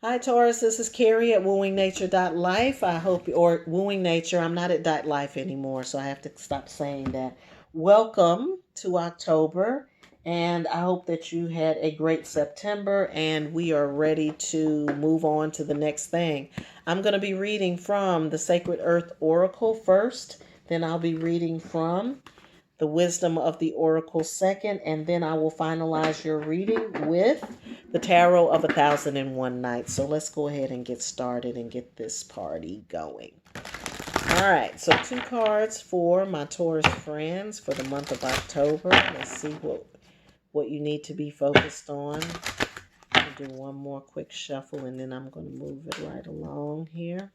Hi Taurus, this is Carrie at wooingnature.life. I hope, or Wooing Nature, I'm not at .life anymore, so I have to stop saying that. Welcome to October, and I hope that you had a great September and we are ready to move on to the next thing. I'm going to be reading from the Sacred Earth Oracle first, then I'll be reading from the wisdom of the oracle second, and then I will finalize your reading with the tarot of 1001 nights. So let's go ahead and get started and get this party going. All right, so 2 cards for my Taurus friends for the month of October. Let's see what you need to be focused on. I'll do one more quick shuffle and then I'm going to move it right along here.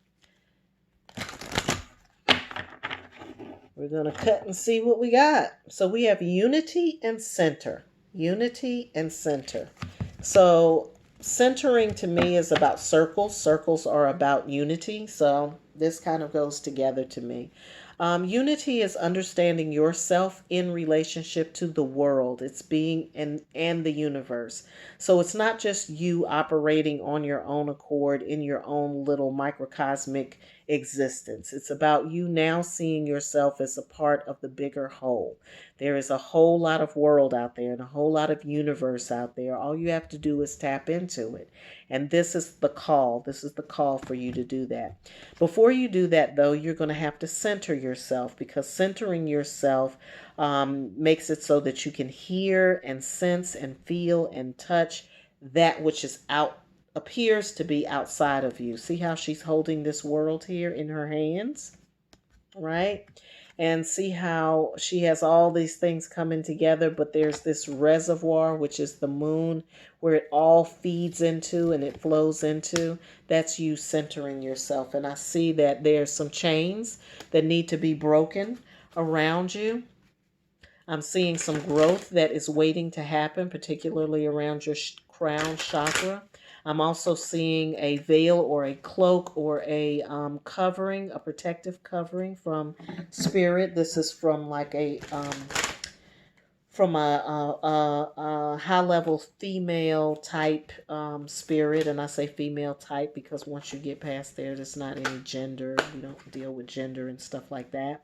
We're going to cut and see what we got. So we have unity and center. Unity and center. So centering to me is about circles. Circles are about unity. So this kind of goes together to me. Unity is understanding yourself in relationship to the world. It's being and the universe. So it's not just you operating on your own accord in your own little microcosmic existence. It's about you now seeing yourself as a part of the bigger whole. There is a whole lot of world out there and a whole lot of universe out there. All you have to do is tap into it. And this is the call. This is the call for you to do that. Before you do that, though, you're going to have to center yourself, because centering yourself makes it so that you can hear and sense and feel and touch that which is appears to be outside of you. See how she's holding this world here in her hands, right? And see how she has all these things coming together, but there's this reservoir, which is the moon, where it all feeds into and it flows into. That's you centering yourself. And I see that there's some chains that need to be broken around you. I'm seeing some growth that is waiting to happen, particularly around your crown chakra. I'm also seeing a veil or a cloak or a covering, a protective covering from spirit. This is from like a high-level female type spirit. And I say female type because once you get past there, there's not any gender. You don't deal with gender and stuff like that.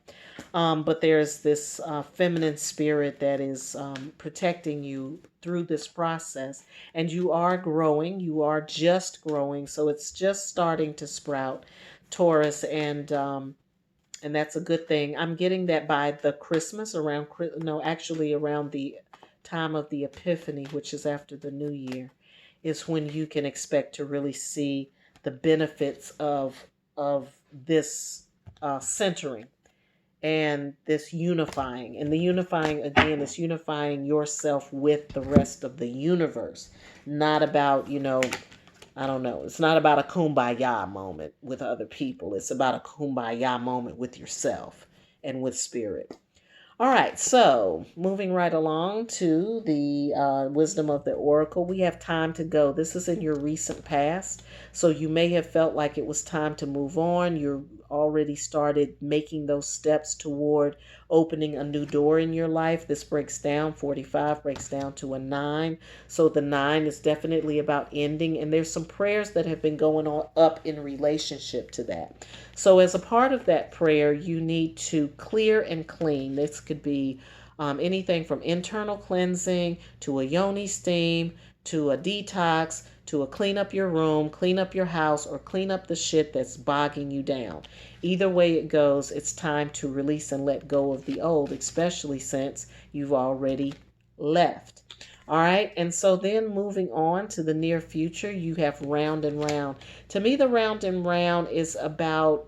But there's this feminine spirit that is protecting you through this process. And you are growing. You are just growing. So it's just starting to sprout, Taurus. And that's a good thing. I'm getting that by the Christmas, actually around the time of the Epiphany, which is after the New Year, is when you can expect to really see the benefits of this centering and this unifying. And the unifying, again, is unifying yourself with the rest of the universe. Not about, I don't know. It's not about a kumbaya moment with other people. It's about a kumbaya moment with yourself and with spirit. All right, so moving right along to the wisdom of the oracle. We have time to go. This is in your recent past. So you may have felt like it was time to move on. You're already started making those steps toward opening a new door in your life. This breaks down, 45 breaks down to a 9. So the 9 is definitely about ending. And there's some prayers that have been going on up in relationship to that. So as a part of that prayer, you need to clear and clean. This could be anything from internal cleansing to a yoni steam to a detox to a clean up your room, clean up your house, or clean up the shit that's bogging you down. Either way it goes, it's time to release and let go of the old, especially since you've already left. All right, and so then moving on to the near future, you have round and round. To me, the round and round is about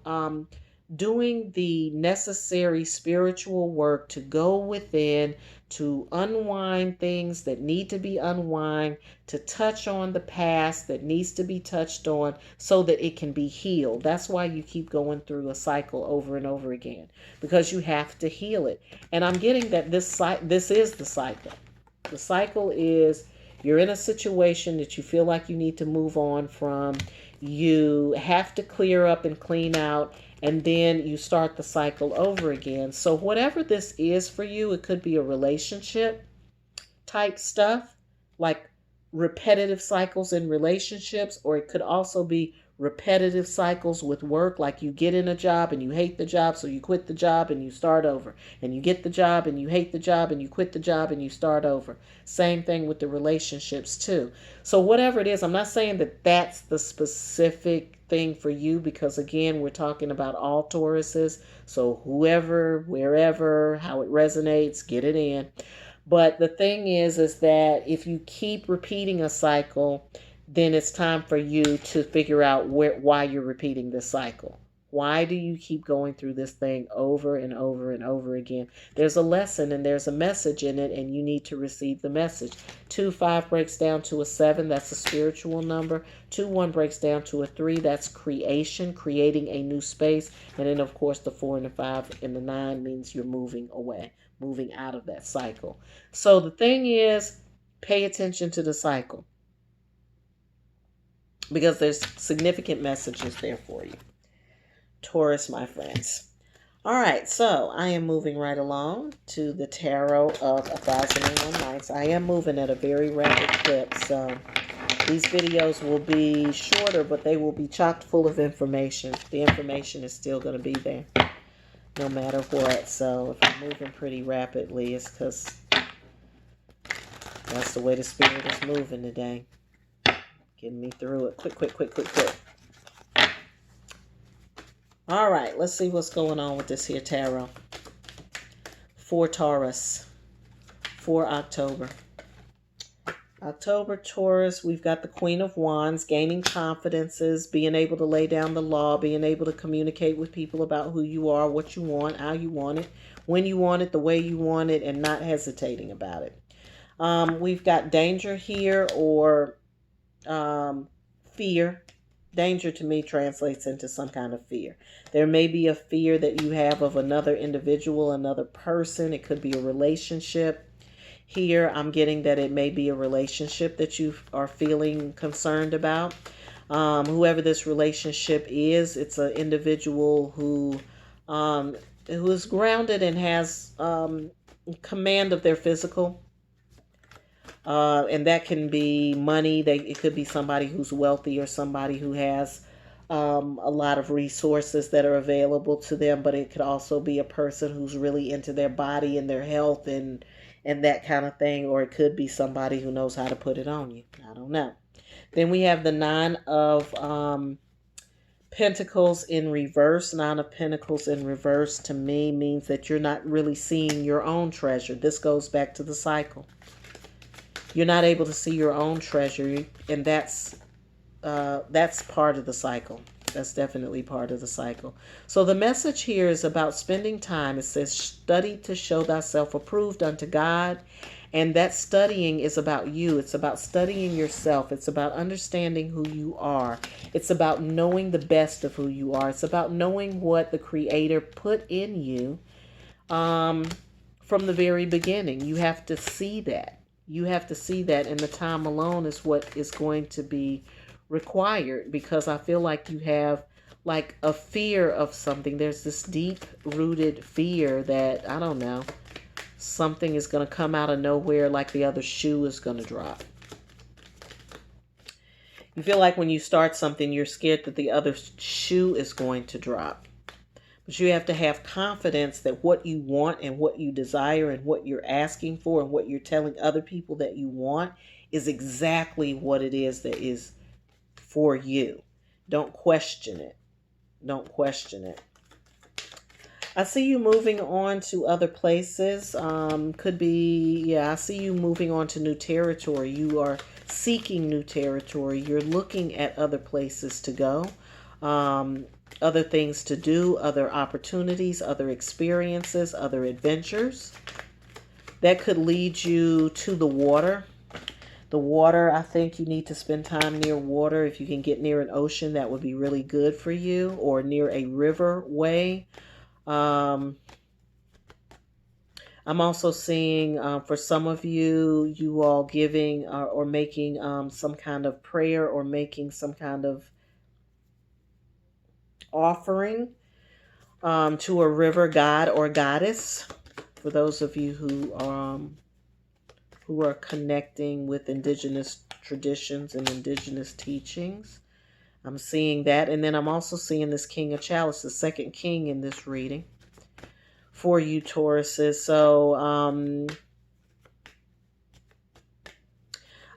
doing the necessary spiritual work to go within, to unwind things that need to be unwind, to touch on the past that needs to be touched on so that it can be healed. That's why you keep going through a cycle over and over again, because you have to heal it. And I'm getting that this is the cycle. The cycle is you're in a situation that you feel like you need to move on from. You have to clear up and clean out, and then you start the cycle over again. So whatever this is for you, it could be a relationship type stuff, like repetitive cycles in relationships, or it could also be repetitive cycles with work, like you get in a job and you hate the job, so you quit the job and you start over, and you get the job and you hate the job and you quit the job and you start over. Same thing with the relationships too. So whatever it is, I'm not saying that that's the specific thing for you, because again, we're talking about all Tauruses, so whoever, wherever, how it resonates, get it in. But the thing is that if you keep repeating a cycle, then it's time for you to figure out why you're repeating this cycle. Why do you keep going through this thing over and over and over again? There's a lesson and there's a message in it, and you need to receive the message. 2-5 breaks down to a 7. That's a spiritual number. 2-1 breaks down to a 3. That's creation, creating a new space. And then, of course, the 4 and the 5 and the 9 means you're moving away, moving out of that cycle. So the thing is, pay attention to the cycle, because there's significant messages there for you, Taurus, my friends. All right, so I am moving right along to the Tarot of 1001 Nights. I am moving at a very rapid clip, so these videos will be shorter, but they will be chock full of information. The information is still going to be there no matter what. So if I'm moving pretty rapidly, it's because that's the way the spirit is moving today. Getting me through it. Quick. All right, let's see what's going on with this here tarot. For Taurus. For October. October, Taurus, we've got the Queen of Wands, gaining confidences, being able to lay down the law, being able to communicate with people about who you are, what you want, how you want it, when you want it, the way you want it, and not hesitating about it. We've got danger here, or fear. Danger to me translates into some kind of fear. There may be a fear that you have of another individual, another person. It could be a relationship. Here, I'm getting that it may be a relationship that you are feeling concerned about. Whoever this relationship is, it's an individual who is grounded and has command of their physical. And that can be money. It could be somebody who's wealthy, or somebody who has a lot of resources that are available to them. But it could also be a person who's really into their body and their health and that kind of thing. Or it could be somebody who knows how to put it on you. I don't know. Then we have the 9 of Pentacles in reverse. 9 of Pentacles in reverse to me means that you're not really seeing your own treasure. This goes back to the cycle. You're not able to see your own treasure, and that's part of the cycle. That's definitely part of the cycle. So the message here is about spending time. It says, study to show thyself approved unto God. And that studying is about you. It's about studying yourself. It's about understanding who you are. It's about knowing the best of who you are. It's about knowing what the Creator put in you from the very beginning. You have to see that. You have to see that, and the time alone is what is going to be required, because I feel like you have like a fear of something. There's this deep-rooted fear that, I don't know, something is going to come out of nowhere, like the other shoe is going to drop. You feel like when you start something, you're scared that the other shoe is going to drop. But you have to have confidence that what you want and what you desire and what you're asking for and what you're telling other people that you want is exactly what it is that is for you. Don't question it. Don't question it. I see you moving on to other places. Could be, I see you moving on to new territory. You are seeking new territory. You're looking at other places to go. Other things to do, other opportunities, other experiences, other adventures. That could lead you to the water. The water, I think you need to spend time near water. If you can get near an ocean, that would be really good for you, or near a riverway. I'm also seeing for some of you, you all giving or making some kind of prayer, or making some kind of offering to a river god or goddess. For those of you who are connecting with indigenous traditions and indigenous teachings. I'm seeing that. And then I'm also seeing this King of Chalices, the second king in this reading for you, Tauruses. So,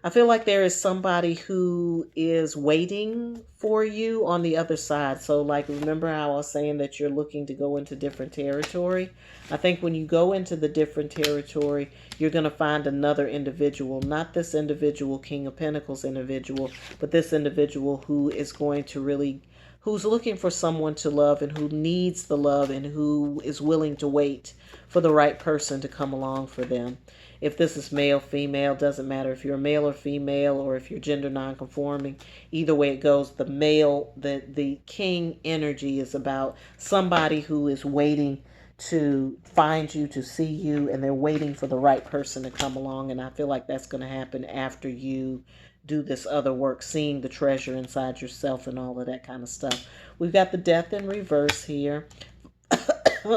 I feel like there is somebody who is waiting for you on the other side. So, like, remember how I was saying that you're looking to go into different territory? I think when you go into the different territory, you're going to find another individual, not this individual King of Pentacles individual, but this individual who is going to really, who's looking for someone to love and who needs the love and who is willing to wait for the right person to come along for them. If this is male, female, doesn't matter if you're male or female or if you're gender non-conforming. Either way it goes, the male, the king energy is about somebody who is waiting to find you, to see you, and they're waiting for the right person to come along. And I feel like that's going to happen after you do this other work, seeing the treasure inside yourself and all of that kind of stuff. We've got the Death in reverse here,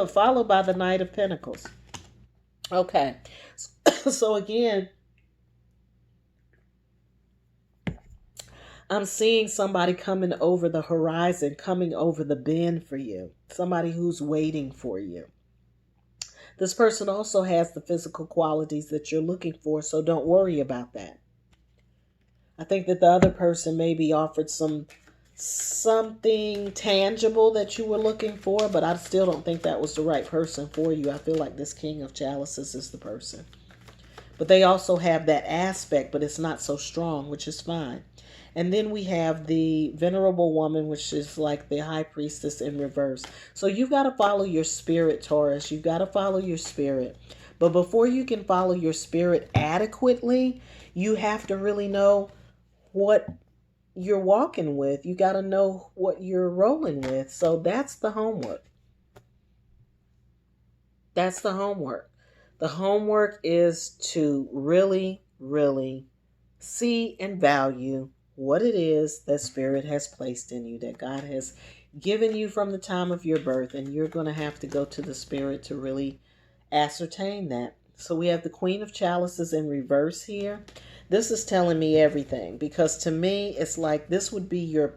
followed by the Knight of Pentacles. Okay, so again, I'm seeing somebody coming over the horizon, coming over the bend for you. Somebody who's waiting for you. This person also has the physical qualities that you're looking for, so don't worry about that. I think that the other person maybe offered something tangible that you were looking for, but I still don't think that was the right person for you. I feel like this King of Chalices is the person. But they also have that aspect, but it's not so strong, which is fine. And then we have the Venerable Woman, which is like the High Priestess in reverse. So you've got to follow your spirit, Taurus. You've got to follow your spirit. But before you can follow your spirit adequately, you have to really know what you're walking with. You got to know what you're rolling with. So that's the homework. That's the homework. The homework is to really, really see and value what it is that Spirit has placed in you, that God has given you from the time of your birth. And you're going to have to go to the Spirit to really ascertain that. So we have the Queen of Chalices in reverse here. This is telling me everything, because to me, it's like this would be your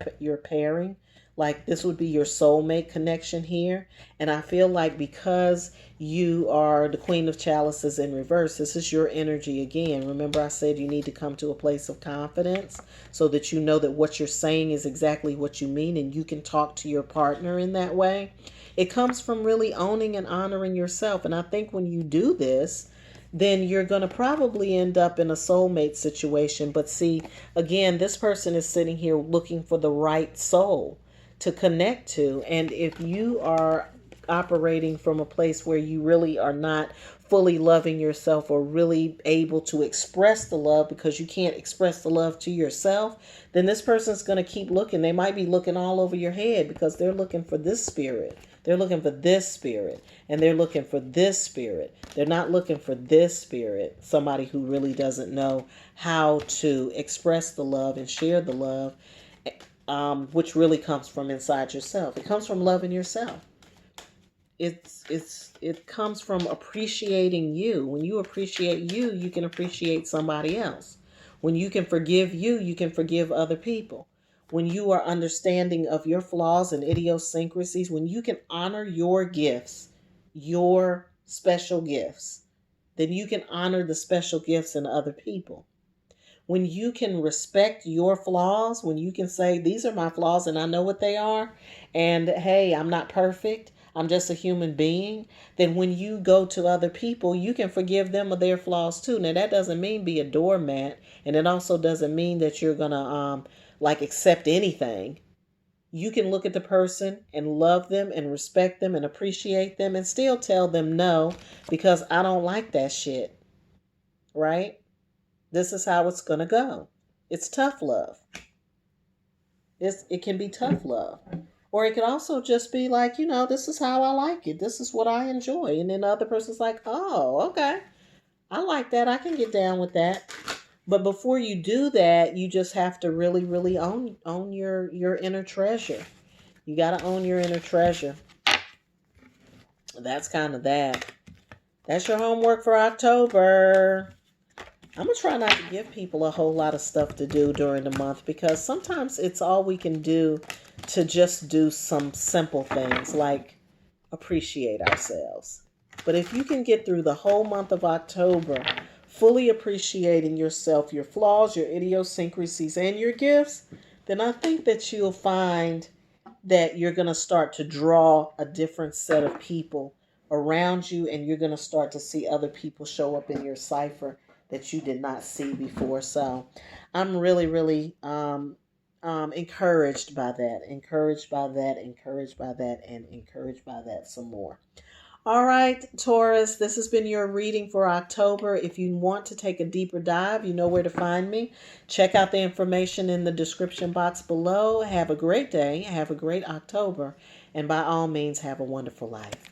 pairing. Like this would be your soulmate connection here. And I feel like because you are the Queen of Chalices in reverse, this is your energy again. Remember I said you need to come to a place of confidence so that you know that what you're saying is exactly what you mean and you can talk to your partner in that way. It comes from really owning and honoring yourself. And I think when you do this, then you're going to probably end up in a soulmate situation. But see, again, this person is sitting here looking for the right soul to connect to. And if you are operating from a place where you really are not fully loving yourself or really able to express the love because you can't express the love to yourself, then this person's going to keep looking. They might be looking all over your head because they're looking for this spirit. They're looking for this spirit, and they're looking for this spirit. They're not looking for this spirit, somebody who really doesn't know how to express the love and share the love, which really comes from inside yourself. It comes from loving yourself. It comes from appreciating you. When you appreciate you, you can appreciate somebody else. When you can forgive you, you can forgive other people. When you are understanding of your flaws and idiosyncrasies, when you can honor your gifts, your special gifts, then you can honor the special gifts in other people. When you can respect your flaws, when you can say, these are my flaws and I know what they are, and hey, I'm not perfect, I'm just a human being, then when you go to other people, you can forgive them of their flaws too. Now, that doesn't mean be a doormat, and it also doesn't mean that you're going to accept anything. You can look at the person and love them and respect them and appreciate them and still tell them no, because I don't like that shit. Right? This is how it's going to go. It's tough love. It can be tough love. Or it could also just be like, this is how I like it. This is what I enjoy. And then the other person's like, oh, okay. I like that. I can get down with that. But before you do that, you just have to really, really own your inner treasure. You got to own your inner treasure. That's kind of that. That's your homework for October. I'm going to try not to give people a whole lot of stuff to do during the month because sometimes it's all we can do to just do some simple things like appreciate ourselves. But if you can get through the whole month of October fully appreciating yourself, your flaws, your idiosyncrasies, and your gifts, then I think that you'll find that you're going to start to draw a different set of people around you, and you're going to start to see other people show up in your cipher that you did not see before. So I'm really, really encouraged by that, encouraged by that, encouraged by that, and encouraged by that some more. All right, Taurus, this has been your reading for October. If you want to take a deeper dive, you know where to find me. Check out the information in the description box below. Have a great day. Have a great October. And by all means, have a wonderful life.